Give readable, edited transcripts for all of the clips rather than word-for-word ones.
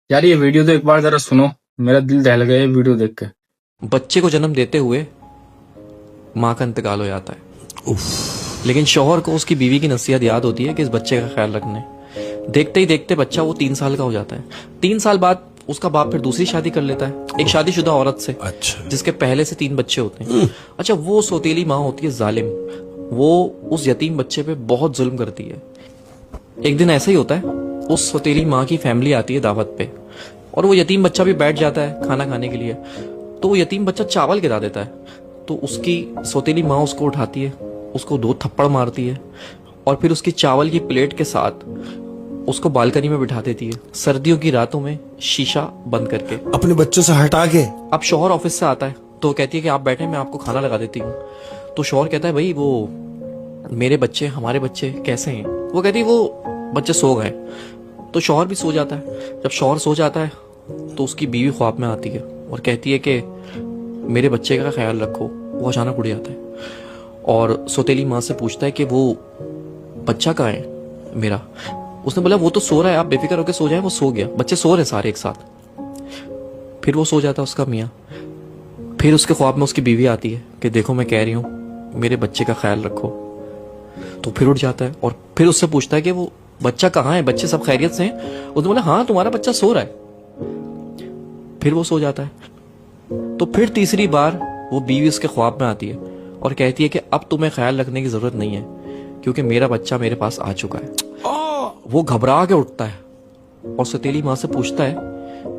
यार ये वीडियो तो एक बार जरा सुनो। मेरा दिल दहल गया ये वीडियो देख के। बच्चे को जन्म देते हुए माँ का इंतकाल हो जाता है। लेकिन शौहर को उसकी बीवी की नसीहत याद होती है कि इस बच्चे का ख्याल रखने। देखते ही देखते बच्चा वो 3 साल का हो जाता है। 3 साल बाद उसका बाप फिर दूसरी शादी कर लेता है एक शादीशुदा औरत से। अच्छा। जिसके पहले से 3 बच्चे होते हैं। अच्छा, वो सौतेली माँ होती है जालिम। वो उस यतीम बच्चे पे बहुत जुल्म करती है। एक दिन ऐसा ही होता है, उस सौतेली माँ की फैमिली आती है दावत पे और वो यतीम बच्चा भी बैठ जाता है खाना खाने के लिए। तो वो यतीम बच्चा चावल गिरा देता है। तो उसकी सौतेली माँ उसको उठाती है, उसको 2 थप्पड़ मारती है और फिर उसकी चावल की प्लेट के साथ उसको बालकनी में बिठा देती है, सर्दियों की रातों में शीशा बंद करके। अपने बच्चों से हटा के। अब शौहर ऑफिस से आता है तो कहती है कि आप बैठे, मैं आपको खाना लगा देती हूँ। तो शौहर कहता है, भाई वो मेरे बच्चे, हमारे बच्चे कैसे हैं? वो कहती है, वो बच्चे सो गए। तो शौहर भी सो जाता है। जब शौहर सो जाता है तो उसकी बीवी ख्वाब में आती है और कहती है कि मेरे बच्चे का ख्याल रखो। वो अचानक उड़ जाता है और सौतेली माँ से पूछता है कि वो बच्चा कहाँ है मेरा? उसने बोला, वो तो सो रहा है, आप बेफिक्र होकर सो जाए। वो सो गया, बच्चे सो रहे सारे एक साथ। फिर वो सो जाता है उसका मियाँ। फिर उसके ख्वाब में उसकी बीवी आती है कि देखो मैं कह रही हूँ मेरे बच्चे का ख्याल रखो। तो फिर उठ जाता है और फिर उससे पूछता है कि वो बच्चा कहाँ है, बच्चे सब खैरियत से हैं? उसने बोला, हाँ तुम्हारा बच्चा सो रहा है। फिर वो सो जाता है। तो फिर तीसरी बार वो बीवी उसके ख्वाब में आती है और कहती है कि अब तुम्हें ख्याल रखने की जरूरत नहीं है क्योंकि मेरा बच्चा मेरे पास आ चुका है। वो घबरा के उठता है और सौतेली माँ से पूछता है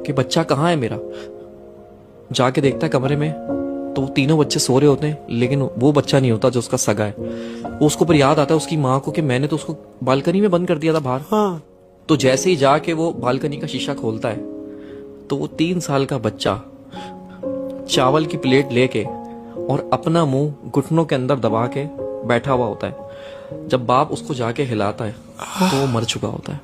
कि बच्चा कहाँ है मेरा? जाके देखता है कमरे में तो वो तीनों बच्चे सो रहे होते हैं, लेकिन वो बच्चा नहीं होता जो उसका सगा है। वो उसको पर याद आता है उसकी माँ को कि मैंने तो उसको बालकनी में बंद कर दिया था बाहर। हाँ। तो जैसे ही जाके वो बालकनी का शीशा खोलता है तो वो 3 साल का बच्चा चावल की प्लेट लेके और अपना मुंह घुटनों के अंदर दबा के बैठा हुआ होता है। जब बाप उसको जाके हिलाता है तो वो मर चुका होता है।